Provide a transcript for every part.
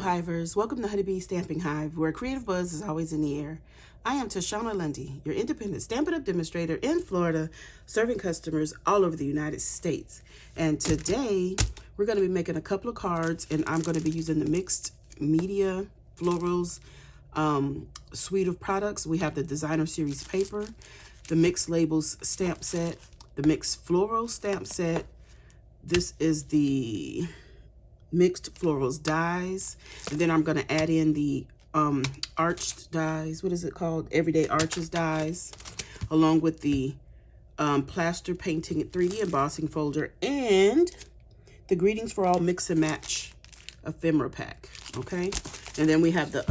Hivers, welcome to Honeybee Stamping Hive, where creative buzz is always in the air. I am Tashana Lundy, your independent Stampin' Up demonstrator in Florida, serving customers all over the United States. And today, we're going to be making a couple of cards, and I'm going to be using the Mixed Media Florals Suite of products. We have the Designer Series paper, the Mixed Labels stamp set, the Mixed Floral stamp set. This is the Mixed Florals dies, and then I'm going to add in the arched dies. What is it called? Everyday Arches dies, along with the plaster painting 3D embossing folder and the Greetings for All Mix and Match ephemera pack. Okay, and then we have the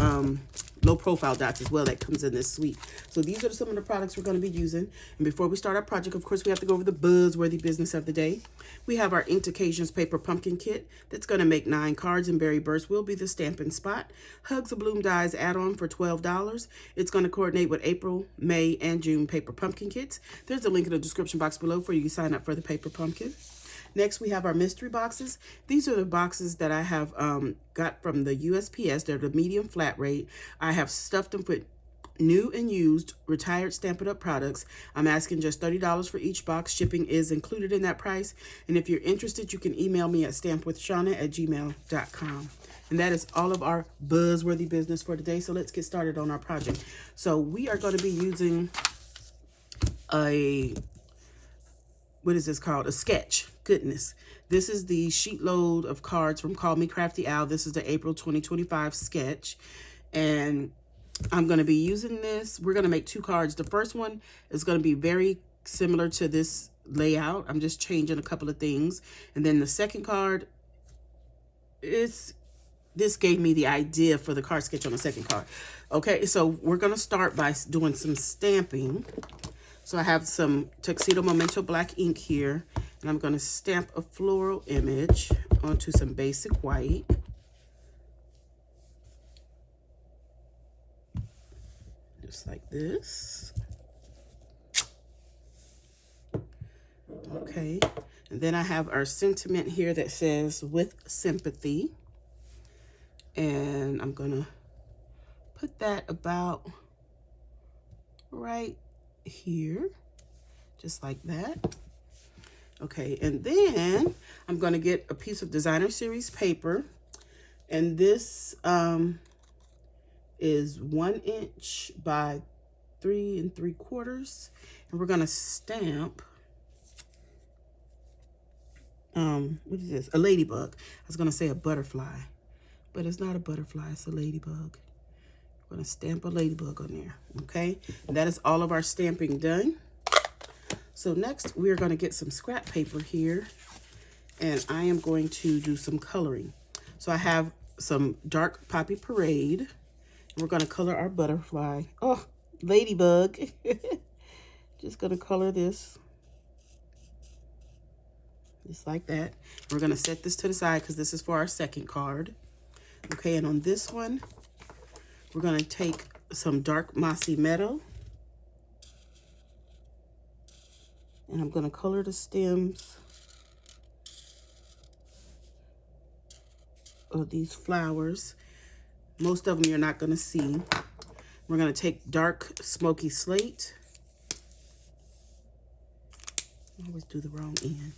low profile dots as well that comes in this suite. So these are some of the products we're going to be using. And before we start our project, of course, we have to go over the buzzworthy business of the day. We have our Inked Occasions paper pumpkin kit that's going to make 9 cards, and Berry Burst will be the Stampin' Spot. Hugs of Bloom dies add-on for $12. It's going to coordinate with April, May, and June paper pumpkin kits. There's a link in the description box below for you to sign up for the paper pumpkin. Next, we have our mystery boxes. These are the boxes that I have got from the USPS. They're the medium flat rate. I have stuffed them with new and used retired Stampin' Up products. I'm asking just $30 for each box. Shipping is included in that price. And if you're interested, you can email me at stampwithshawna@gmail.com. And that is all of our buzzworthy business for today. So let's get started on our project. So we are going to be using what is this called? A sketch. Goodness. This is the sheet load of cards from Call Me Crafty Owl. This is the April 2025 sketch. And I'm going to be using this. We're going to make 2 cards. The first one is going to be very similar to this layout. I'm just changing a couple of things. And then the second card this gave me the idea for the card sketch on the second card. Okay, so we're going to start by doing some stamping. So I have some Tuxedo Memento black ink here, and I'm going to stamp a floral image onto some basic white. Just like this. Okay, and then I have our sentiment here that says with sympathy. And I'm going to put that about right here, just like that. Okay, and then I'm going to get a piece of Designer Series paper, and this is 1 inch by 3 3/4, and we're going to stamp what is this? A ladybug. I was going to say a butterfly, but it's not a butterfly, it's a ladybug. I'm going to stamp a ladybug on there. Okay, and that is all of our stamping done. So next we're going to get some scrap paper here, and I am going to do some coloring. So I have some dark Poppy Parade. We're going to color our butterfly. Oh, ladybug. Just going to color this just like that. We're going to set this to the side because this is for our second card. Okay, and on this one, we're going to take some dark Mossy Meadow, and I'm going to color the stems of these flowers. Most of them you're not going to see. We're going to take dark Smoky Slate. I always do the wrong end.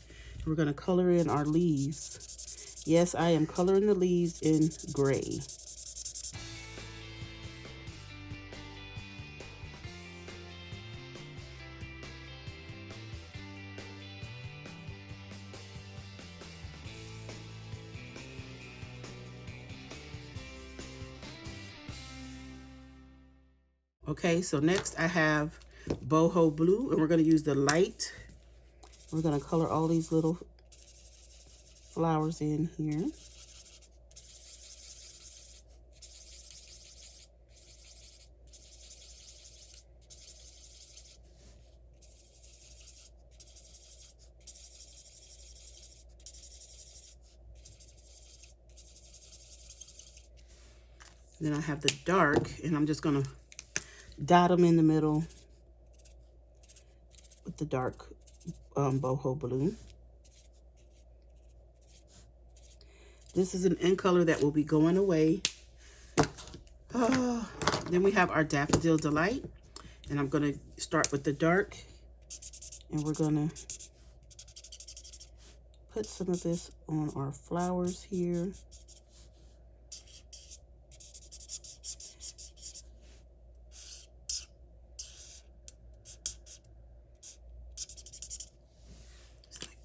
We're going to color in our leaves. Yes, I am coloring the leaves in gray. Okay, so next I have Boho Blue, and we're going to use the light. We're going to color all these little flowers in here. Then I have the dark, and I'm just going to dot them in the middle with the dark boho blue. This is an in color that will be going away. Then we have our Daffodil Delight. And I'm going to start with the dark. And we're going to put some of this on our flowers here.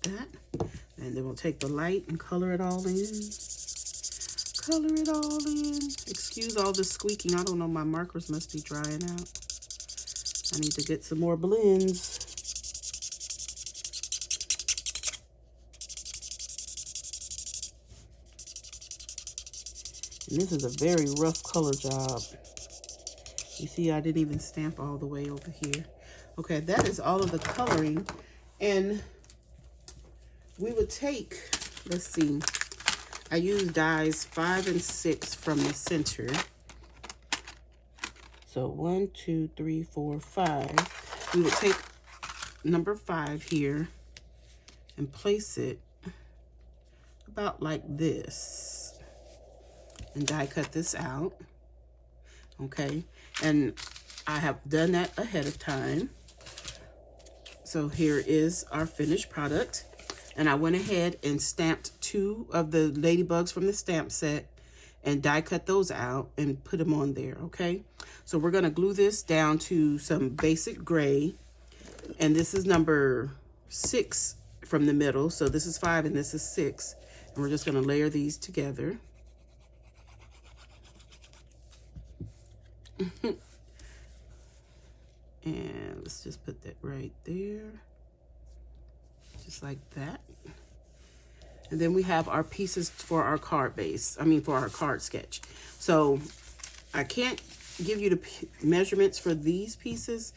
That, and then we'll take the light and color it all in. Color it all in. Excuse all the squeaking. I don't know, my markers must be drying out. I need to get some more blends. And this is a very rough color job. You see, I didn't even stamp all the way over here. Okay, that is all of the coloring. And we would take, let's see, I use dies 5 and 6 from the center. So 1, 2, 3, 4, 5. We would take number 5 here and place it about like this and die cut this out. Okay, and I have done that ahead of time. So here is our finished product. And I went ahead and stamped 2 of the ladybugs from the stamp set and die cut those out and put them on there, okay? So we're gonna glue this down to some basic gray. And this is number 6 from the middle. So this is 5 and this is 6. And we're just gonna layer these together. And let's just put that right there. Just like that. And then we have our pieces for our card base. I mean, for our card sketch. So I can't give you the measurements for these pieces.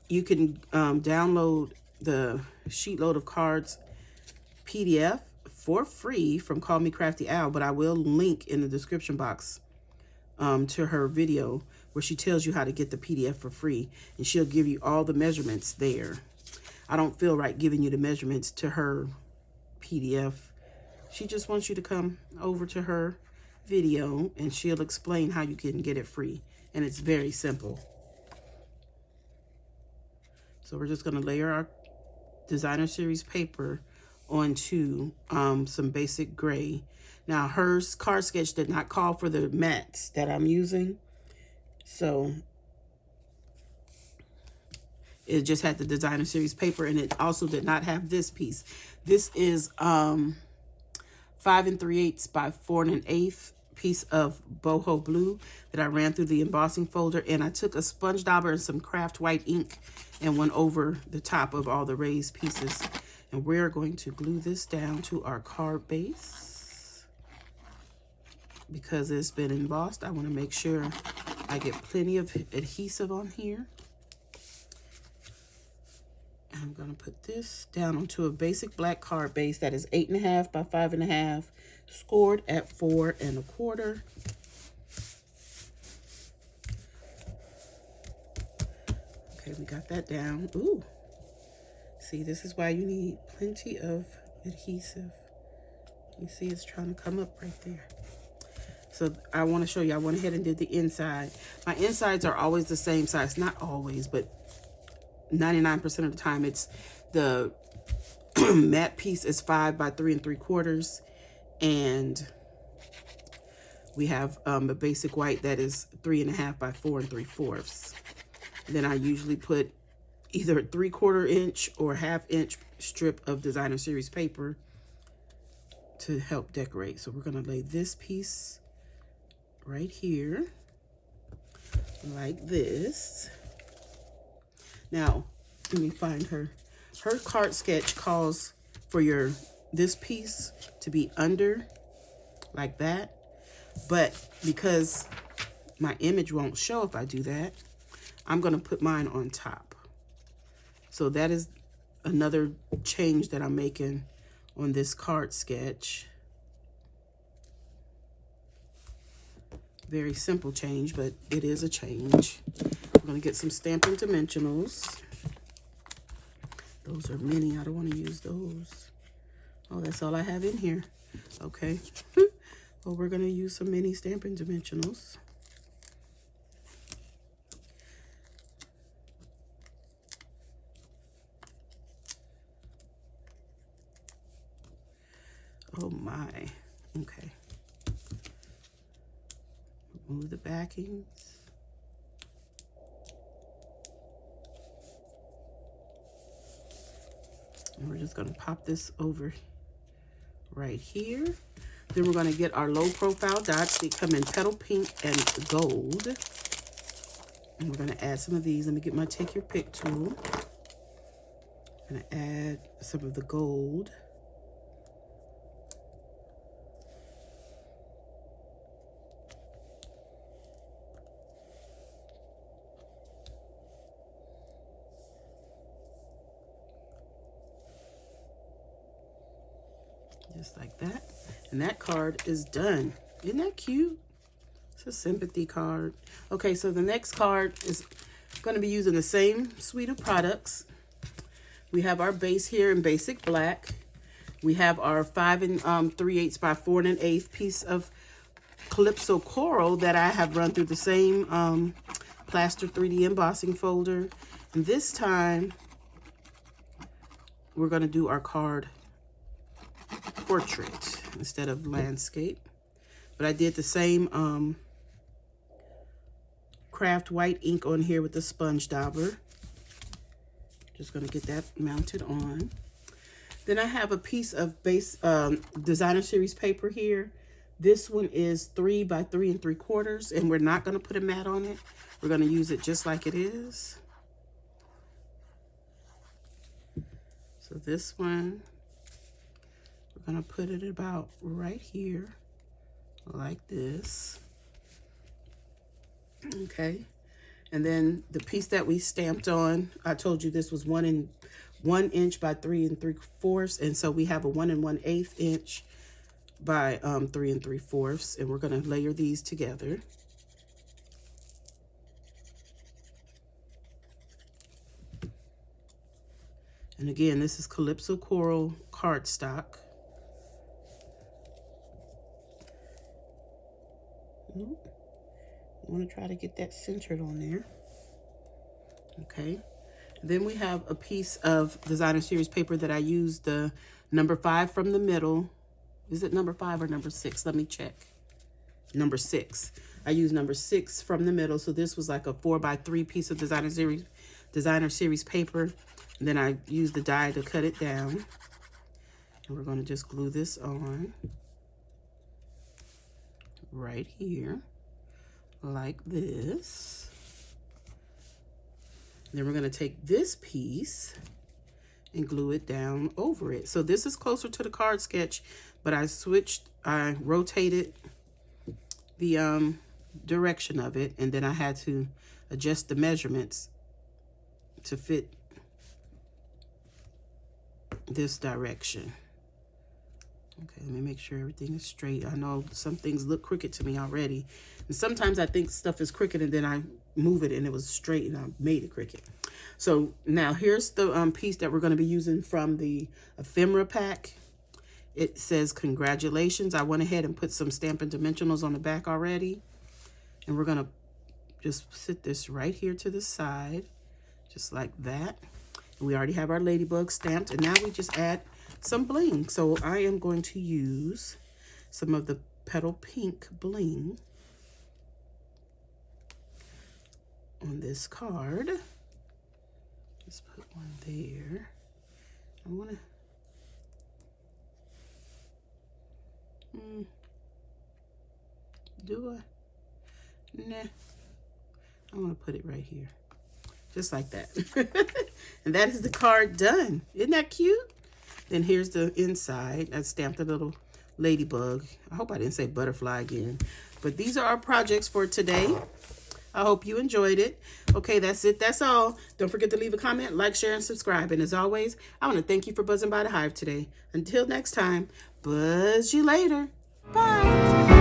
You can download the sheet load of cards PDF for free from Call Me Crafty Owl, but I will link in the description box to her video where she tells you how to get the PDF for free, and she'll give you all the measurements there. I don't feel right giving you the measurements to her PDF. She just wants you to come over to her video and she'll explain how you can get it free. And it's very simple. So we're just going to layer our designer series paper onto some basic gray. Now hers card sketch did not call for the mats that I'm using. So it just had the designer series paper, and it also did not have this piece. This is 5 3/8 by 4 1/8 piece of boho blue that I ran through the embossing folder, and I took a sponge dauber and some craft white ink and went over the top of all the raised pieces. And we're going to glue this down to our card base. Because it's been embossed, I want to make sure I get plenty of adhesive on here. I'm going to put this down onto a basic black card base that is 8.5 by 5.5, scored at 4 1/4. Okay, we got that down. Ooh, see, this is why you need plenty of adhesive. You see, it's trying to come up right there. So I want to show you, I went ahead and did the inside. My insides are always the same size, not always, but 99% of the time. It's the matte piece is 5 by 3 3/4, and we have a basic white that is 3.5 by 4 3/4. Then I usually put either a 3/4 inch or 1/2 inch strip of designer series paper to help decorate. So we're going to lay this piece right here like this. Now, let me find her. Her card sketch calls for this piece to be under like that. But because my image won't show if I do that, I'm going to put mine on top. So that is another change that I'm making on this card sketch. Very simple change, but it is a change. I'm going to get some Stampin' Dimensionals. Those are mini. I don't want to use those. Oh, that's all I have in here. Okay. Well, we're going to use some mini Stampin' Dimensionals. Oh my. Okay. Remove the backings. And we're just going to pop this over right here. Then we're going to get our low profile dots. They come in petal pink and gold. And we're going to add some of these. Let me get my Take Your Pick tool. I'm going to add some of the gold. Just like that. And that card is done. Isn't that cute? It's a sympathy card. Okay, so the next card is going to be using the same suite of products. We have our base here in basic black. We have our 5 3/8 by 4 1/8 piece of Calypso Coral that I have run through the same plaster 3D embossing folder. And this time, we're going to do our card portrait instead of landscape. But I did the same craft white ink on here with the sponge dauber. Just going to get that mounted on. Then I have a piece of base designer series paper here. This one is 3 by 3 3/4, and we're not going to put a mat on it. We're going to use it just like it is. So this one, we're going to put it about right here, like this. Okay. And then the piece that we stamped on, I told you this was 1 inch by 3 3/4, and so we have a 1 1/8 inch by 3 3/4, and we're going to layer these together. And again, this is Calypso Coral cardstock. You want to try to get that centered on there. Okay. Then we have a piece of designer series paper that I used the number 5 from the middle. Is it number 5 or number 6? Let me check. Number 6. I used number 6 from the middle. So this was like a 4 by 3 piece of designer series paper. And then I used the die to cut it down. And we're going to just glue this on right here, like this. Then we're going to take this piece and glue it down over it. So this is closer to the card sketch, but I rotated the direction of it, and then I had to adjust the measurements to fit this direction. Okay, let me make sure everything is straight. I know some things look crooked to me already. And sometimes I think stuff is crooked and then I move it and it was straight and I made it crooked. So now here's the piece that we're going to be using from the ephemera pack. It says, congratulations. I went ahead and put some Stampin' Dimensionals on the back already. And we're going to just sit this right here to the side, just like that. And we already have our ladybug stamped, and now we just add some bling. So I am going to use some of the petal pink bling on this card. Let's put one there. I want to nah, I want to put it right here, just like that. And that is the card done. Isn't that cute? Then here's the inside. I stamped a little ladybug. I hope I didn't say butterfly again. But these are our projects for today. I hope you enjoyed it. Okay, that's it. That's all. Don't forget to leave a comment, like, share, and subscribe. And as always, I want to thank you for buzzing by the Hive today. Until next time, buzz you later. Bye.